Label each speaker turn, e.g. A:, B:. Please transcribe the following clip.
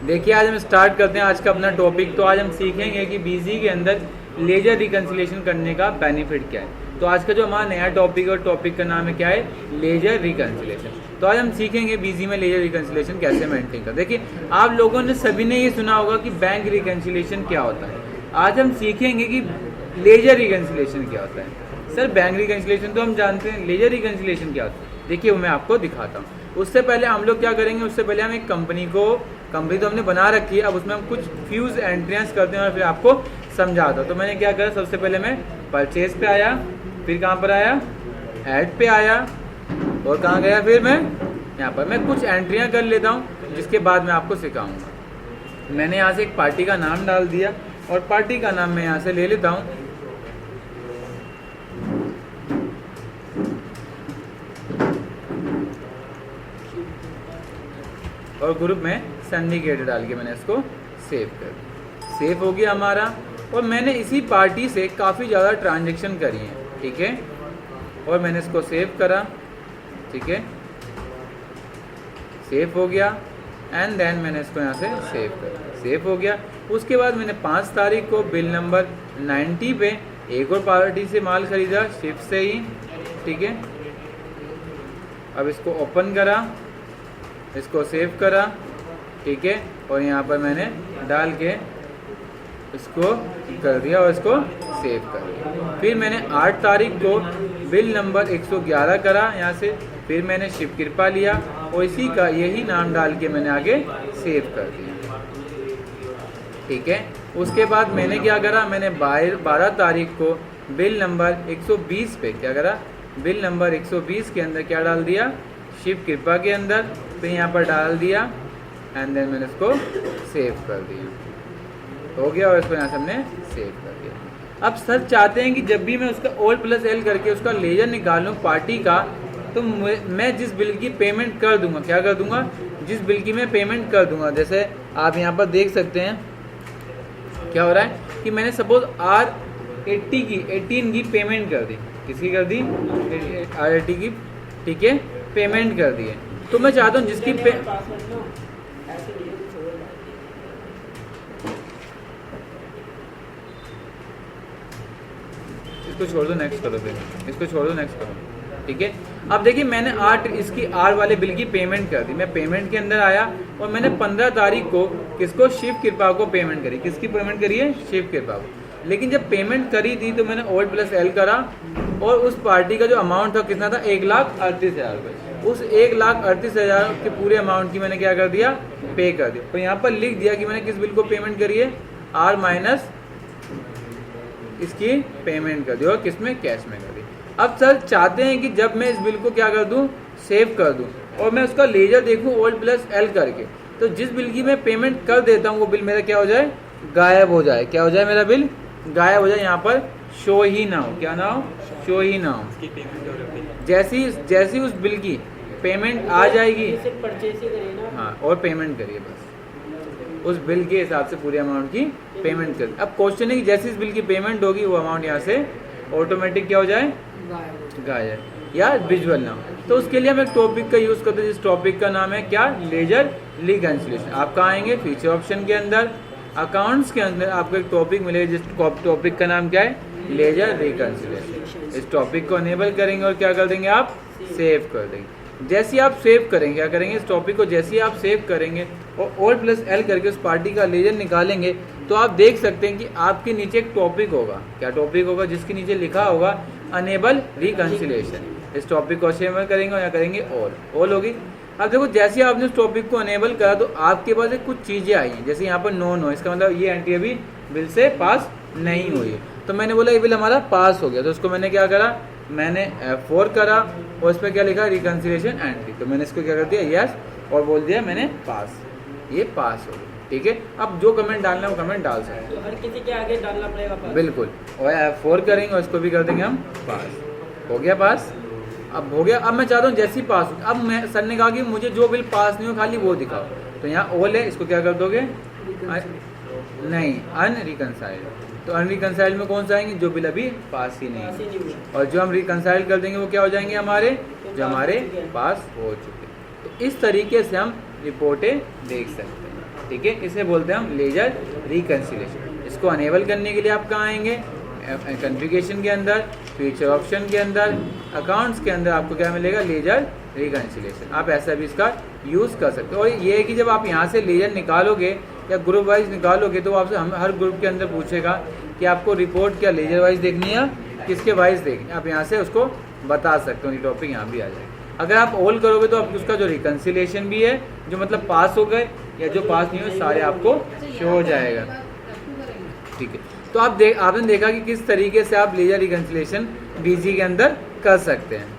A: देखिए आज हम स्टार्ट करते हैं आज का अपना टॉपिक। तो आज हम सीखेंगे कि बीजी के अंदर लेजर रिकन्सिलेशन करने का बेनिफिट क्या है। तो आज का जो हमारा नया टॉपिक है और टॉपिक का नाम है क्या है, लेजर रिकन्सिलेशन। तो आज हम सीखेंगे बीजी में लेजर रिकन्सिलेशन कैसे मेंटेन कर। देखिए आप लोगों ने सभी ने ये सुना होगा कि बैंक रिकन्सिलेशन क्या होता है। आज हम सीखेंगे कि लेजर रिकन्सिलेशन क्या होता है। सर बैंक रिकन्सिलेशन तो हम जानते हैं, लेजर रिकन्सिलेशन क्या होता है देखिए वो मैं आपको दिखाता हूँ। उससे पहले हम लोग क्या करेंगे, उससे पहले हम एक कंपनी तो हमने बना रखी है, अब उसमें हम कुछ फ्यूज एंट्रियास करते हैं और फिर आपको समझाता हूँ। तो मैंने क्या करा, सबसे पहले मैं परचेज पे आया, फिर कहाँ पर आया, ऐड पे आया, और कहाँ गया फिर मैं यहाँ पर। मैं कुछ एंट्रियाँ कर लेता हूँ जिसके बाद मैं आपको सिखाऊंगा। मैंने यहाँ से एक पार्टी का नाम डाल दिया और पार्टी का नाम मैं यहाँ से ले लेता हूँ और ग्रुप में सिंडिकेट डाल के मैंने इसको सेव कर दिया। सेव हो गया हमारा, और मैंने इसी पार्टी से काफ़ी ज़्यादा ट्रांजैक्शन करी है, ठीक है। और मैंने इसको सेव करा, ठीक है, सेव हो गया। एंड देन मैंने इसको यहाँ से सेव कर, सेव हो गया। उसके बाद मैंने 5 तारीख को बिल नंबर 90 पे एक और पार्टी से माल खरीदा, शिफ्ट से ही, ठीक है। अब इसको ओपन करा, इसको सेव करा, ठीक है, और यहाँ पर मैंने डाल के इसको कर दिया और इसको सेव कर दिया। फिर मैंने 8 तारीख को बिल नंबर 111 करा यहाँ से, फिर मैंने शिव कृपा लिया और इसी का यही नाम डाल के मैंने आगे सेव कर दिया, ठीक है। उसके बाद मैंने क्या करा, मैंने 12 तारीख को बिल नंबर 120 पे क्या करा, बिल नंबर 120 के अंदर क्या डाल दिया, शिव कृपा के अंदर, फिर यहाँ पर डाल दिया एंड देन मैंने इसको सेव कर दिया, हो गया। और इसको यहाँ से हमने सेव कर दिया। अब सर चाहते हैं कि जब भी मैं उसका Alt+L करके उसका लेजर निकालूं पार्टी का, तो मैं जिस बिल की पेमेंट कर दूंगा, क्या कर दूंगा, जिस बिल की मैं पेमेंट कर दूंगा। जैसे आप यहाँ पर देख सकते हैं क्या हो रहा है कि मैंने सपोज R18 की पेमेंट कर दी, किसकी कर दी, R80 की, ठीक है, पेमेंट कर दी है। तो मैं चाहता हूँ जिसकी इसको छोड़ दो, नेक्स्ट करो, फिर इसको छोड़ दो, नेक्स्ट करो, ठीक है। अब देखिए मैंने इसकी R वाले बिल की पेमेंट कर दी। मैं पेमेंट के अंदर आया और मैंने 15 तारीख को किसको, शिव कृपा को पेमेंट करी। किसकी पेमेंट करी है, शिव कृपा को। लेकिन जब पेमेंट करी थी तो मैंने Alt+L करा और उस पार्टी का जो अमाउंट था कितना था, 1,38,000 रुपये। उस 1,38,000 के पूरे अमाउंट की मैंने क्या कर दिया, पे कर दिया। तो यहाँ पर लिख दिया कि मैंने किस बिल को पेमेंट करी है, R माइनस इसकी पेमेंट कर दी और किस में, कैश में कर दी। अब सर चाहते हैं कि जब मैं इस बिल को क्या कर दूं, सेव कर दूं और मैं उसका लेजर देखूं Alt+L करके, तो जिस बिल की मैं पेमेंट कर देता हूं वो बिल मेरा क्या हो जाए, गायब हो जाए। क्या हो जाए, मेरा बिल गायब हो जाए, यहाँ पर शो ही ना हो। क्या ना हो, शो ही ना हो। जैसी उस बिल की पेमेंट आ जाएगी, हाँ, और पेमेंट करिए बस, उस बिल के हिसाब से पूरे अमाउंट की पेमेंट करिए। अब क्वेश्चन है कि जैसी इस बिल की पेमेंट होगी वो अमाउंट यहाँ से ऑटोमेटिक क्या हो जाए, गायब या विजुअल ना हो। तो उसके लिए हम एक टॉपिक का यूज़ करते हैं, जिस टॉपिक का नाम है क्या, लेजर रिकन्सिलेशन। आप कहाँ आएंगे, फीचर ऑप्शन के अंदर, अकाउंट्स के अंदर आपको एक टॉपिक मिलेगा जिस टॉपिक का नाम क्या है, लेजर रिकन्सिलेशन। इस टॉपिक को अनेबल करेंगे और क्या कर देंगे, आप सेव कर देंगे। जैसे आप सेव करेंगे, क्या करेंगे, इस टॉपिक को जैसे ही आप सेव करेंगे और Alt+L करके उस पार्टी का लेजर निकालेंगे, तो आप देख सकते हैं कि आपके नीचे एक टॉपिक होगा। क्या टॉपिक होगा, जिसके नीचे लिखा होगा अनेबल रिकन्सिलेशन। इस टॉपिक को अनेबल करेंगे और या करेंगे ऑल होगी। अब देखो जैसे आपने उस टॉपिक को अनेबल करा तो आपके पास कुछ चीज़ें आई हैं, जैसे यहाँ पर नो, इसका मतलब ये एंट्री अभी बिल से पास नहीं हुई है। तो मैंने बोला ये बिल हमारा पास हो गया, तो उसको मैंने क्या करा, मैंने F4 करा और इस पर क्या लिखा, रिकन्सिलेशन एंट्री। तो मैंने इसको क्या कर दिया, यस, और बोल दिया मैंने पास, ये पास हो गया, ठीक है। अब जो कमेंट डालना है वो कमेंट डाल सकते हैं,
B: तो हर किसी के आगे डालना पड़ेगा पास।
A: बिल्कुल। और F4 करेंगे और इसको भी कर देंगे हम पास, हो गया पास। अब हो गया, अब मैं चाहता हूँ जैसे ही पास हो, अब मैं सर ने कहा कि मुझे जो बिल पास नहीं हो खाली वो दिखाओ, तो यहाँ ऑल है, इसको क्या कर दोगे, नहीं, अनरिकनसाइल्ड। तो अनरिकनसाइल्ड में कौन सा आएंगे, जो बिल अभी पास ही नहीं है, और जो हम रिकनसाइल कर देंगे वो क्या हो जाएंगे हमारे, जो हमारे पास हो चुके। तो इस तरीके से हम रिपोर्टें देख सकते हैं। ठीक है, इसे बोलते हैं हम लेजर रिकंसिलिएशन। इसको अनेबल करने के लिए आप कहाँ आएंगे, कॉन्फ़िगरेशन के अंदर, फीचर ऑप्शन के अंदर, अकाउंट्स के अंदर आपको क्या मिलेगा, लेजर रिकंसिलिएशन। आप ऐसा भी इसका यूज़ कर सकते हो। और ये है कि जब आप यहाँ से लेजर निकालोगे या ग्रुप वाइज निकालोगे तो आपसे हर ग्रुप के अंदर पूछेगा कि आपको रिपोर्ट क्या लेजर वाइज देखनी है किसके वाइज देखनी है, आप यहाँ से उसको बता सकते हो। ये टॉपिक यहाँ भी आ जाएगा। अगर आप ऑल करोगे तो आप उसका जो रिकंसिलिएशन भी है, जो मतलब पास हो गए या जो पास नहीं हुए, सारे आपको शो हो जाएगा। ठीक है, तो आपने देखा कि किस तरीके से आप लेजर रिकंसिलिएशन बीजी के अंदर कर सकते हैं।